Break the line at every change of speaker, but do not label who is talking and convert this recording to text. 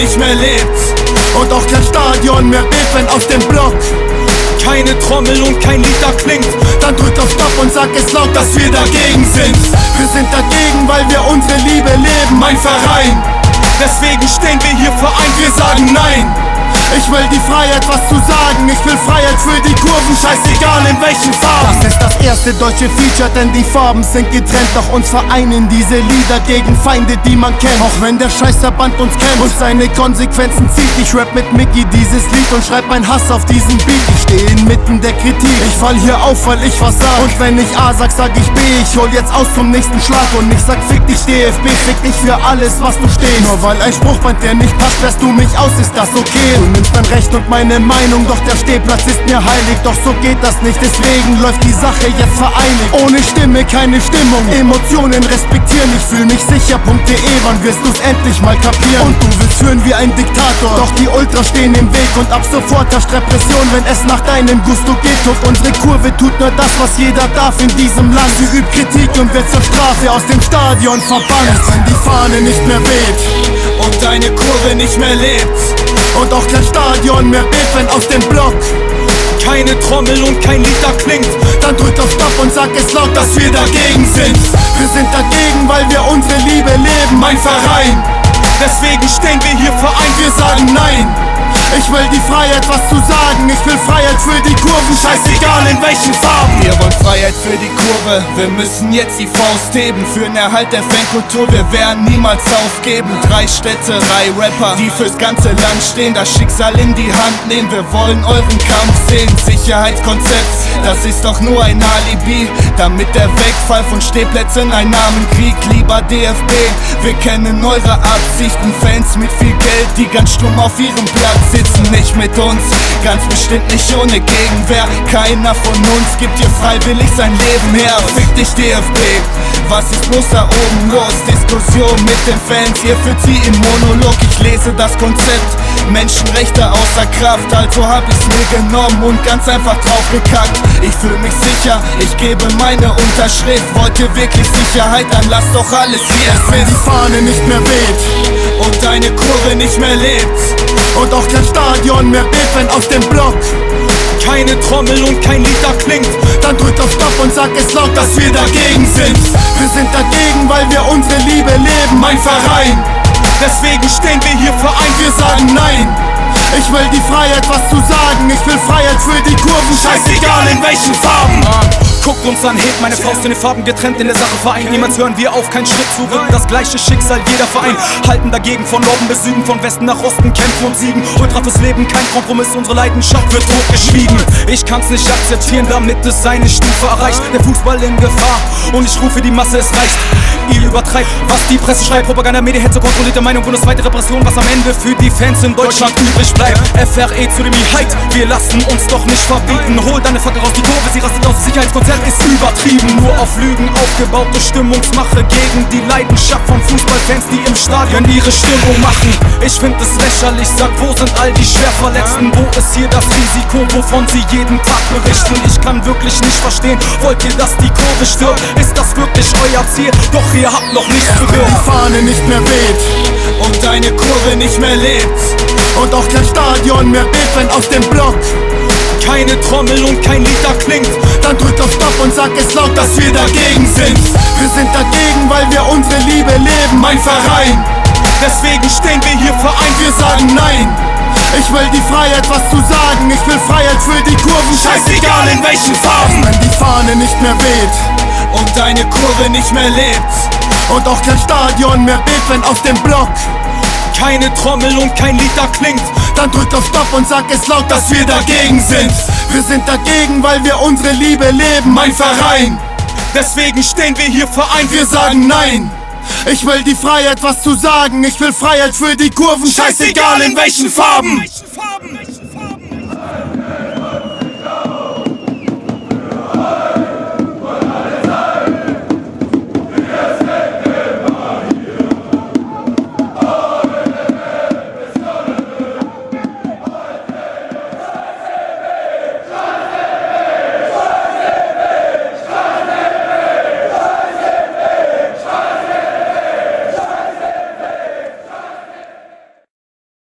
nicht mehr lebt.
Und auch kein Stadion mehr bebt, wenn aus dem Block
keine Trommel und kein Lied da klingt.
Dann drück auf Stopp und sag es laut, dass wir dagegen sind. Wir sind dagegen, weil wir unsere Liebe leben, mein Verein.
Deswegen stehen wir hier vereint, wir sagen nein.
Ich will die Freiheit, was zu sagen. Ich will Freiheit für die Kurven, scheißegal in welchen Farben. Das ist das erste deutsche Feature, denn die Farben sind getrennt. Doch uns vereinen diese Lieder gegen Feinde, die man kennt. Auch wenn der Scheißverband uns kennt und seine Konsequenzen zieht. Ich rap mit Mickey dieses Lied und schreib mein Hass auf diesen Beat. Ich stehe inmitten der Kritik, ich fall hier auf, weil ich was sag. Und wenn ich A sag, sag ich B. Ich hol jetzt aus zum nächsten Schlag und ich sag fick dich DFB, fick dich für alles, was du stehst. Nur weil ein Spruchband, der nicht passt, sperrst du mich aus, ist das okay? Du nimmst mein Recht und meine Meinung, doch der Stehplatz ist mir heilig. Doch so geht das nicht, deswegen läuft die Sache jetzt vereinigt. Ohne Stimme keine Stimmung, Emotionen respektieren. Ich fühl mich sicher.de, wann wirst du's endlich mal kapieren? Und du willst führen wie ein Diktator, doch die Ultras stehen im Weg. Und ab sofort herrscht Repression, wenn es nach deinem Gusto geht. Guck, unsere Kurve tut nur das, was jeder darf in diesem Land. Sie übt Kritik und wird zur Strafe aus dem Stadion verbannt. Erst wenn die Fahne nicht mehr weht
und deine Kurve nicht mehr lebt.
Und auch kein Stadion mehr bebt, wenn aus dem Block
keine Trommel und kein Lied da klingt.
Dann drück auf Stopp und sag es laut, dass wir dagegen sind. Wir sind dagegen, weil wir unsere Liebe leben, mein Verein.
Deswegen stehen wir hier vereint,
wir sagen nein. Ich will die Freiheit, was zu sagen. Ich will Freiheit für die Kurven, scheißegal in welchen Farben.
Wir wollen Freiheit für die Kurve, wir müssen jetzt die Faust heben. Für den Erhalt der Fankultur, wir werden niemals aufgeben. 3 Städte, 3 Rapper, die fürs ganze Land stehen. Das Schicksal in die Hand nehmen, wir wollen euren Kampf sehen. Sicherheitskonzept, das ist doch nur ein Alibi, damit der Wegfall von Stehplätzen einen Namen kriegt. Lieber DFB, wir kennen eure Absichten. Fans mit viel Geld, die ganz stumm auf ihrem Platz sitzen. Nicht mit uns, ganz bestimmt nicht ohne Gegenwehr. Keiner von uns gibt hier freiwillig sein Leben her. Fick dich DFB, was ist bloß da oben los? Diskussion mit den Fans, ihr führt sie im Monolog. Ich lese das Konzept, Menschenrechte außer Kraft. Also hab ich's mir genommen und ganz einfach drauf gekackt. Ich fühl mich sicher, ich gebe meine Unterschrift. Wollt ihr wirklich Sicherheit, dann lasst doch alles wie es ist.
Wenn die Fahne nicht mehr weht
und deine Kurve nicht mehr lebt.
Und auch kein Stadion mehr bebt, wenn aus dem Block
keine Trommel und kein Lied da klingt.
Dann drück auf Stopp und sag es laut, dass wir dagegen sind. Wir sind dagegen, weil wir unsere Liebe leben, mein Verein.
Deswegen stehen wir hier vereint,
wir sagen nein. Ich will die Freiheit, was zu sagen. Ich will Freiheit für die Kurven, scheißegal in welchen Farben.
Guckt uns an, hebt meine Faust in den Farben getrennt, in der Sache vereint. Niemals hören wir auf, kein Schritt zurück, das gleiche Schicksal jeder Verein. Halten dagegen von Norden bis Süden, von Westen nach Osten, kämpfen und siegen. Ultra fürs Leben, kein Kompromiss, unsere Leidenschaft wird totgeschwiegen. Ich kann's nicht akzeptieren, damit es seine Stufe erreicht. Der Fußball in Gefahr und ich rufe, die Masse, es reicht. Ihr übertreibt, was die Presse schreibt. Propaganda, Medienhetze, kontrollierte Meinung, bundesweite Repression, was am Ende für die Fans in Deutschland übrig bleibt. FRE zu dem Hype, wir lassen uns doch nicht verbieten. Hol deine Fackel raus, die Kurve, sie rastet aus. Sicherheitskonzert ist übertrieben, nur auf Lügen aufgebaute Stimmungsmache gegen die Leidenschaft von Fußballfans, die im Stadion ihre Stimmung machen. Ich find es lächerlich, sag, wo sind all die Schwerverletzten? Wo ist hier das Risiko, wovon sie jeden Tag berichten? Ich kann wirklich nicht verstehen, wollt ihr, dass die Kurve stirbt? Ist das wirklich euer Ziel? Doch ihr habt noch nichts
gehört. Wenn die Fahne nicht mehr weht
und deine Kurve nicht mehr lebt.
Und auch kein Stadion mehr bebt, wenn aus dem Block
keine Trommel und kein Lied da klingt.
Dann drück auf Stopp und sag es laut, dass wir dagegen sind. Wir sind dagegen, weil wir unsere Liebe leben, mein Verein.
Deswegen stehen wir hier vereint,
wir sagen nein. Ich will die Freiheit, was zu sagen. Ich will Freiheit für die Kurven, scheißegal in welchen Farben. Wenn die Fahne nicht mehr weht
und deine Kurve nicht mehr lebt.
Und auch kein Stadion mehr bebt, wenn aus dem Block
keine Trommel und kein Lied da klingt.
Dann drück auf Stopp und sag es laut, dass wir dagegen sind. Wir sind dagegen, weil wir unsere Liebe leben, mein Verein.
Deswegen stehen wir hier vereint,
wir sagen nein. Ich will die Freiheit, was zu sagen. Ich will Freiheit für die Kurven, scheißegal in welchen Farben.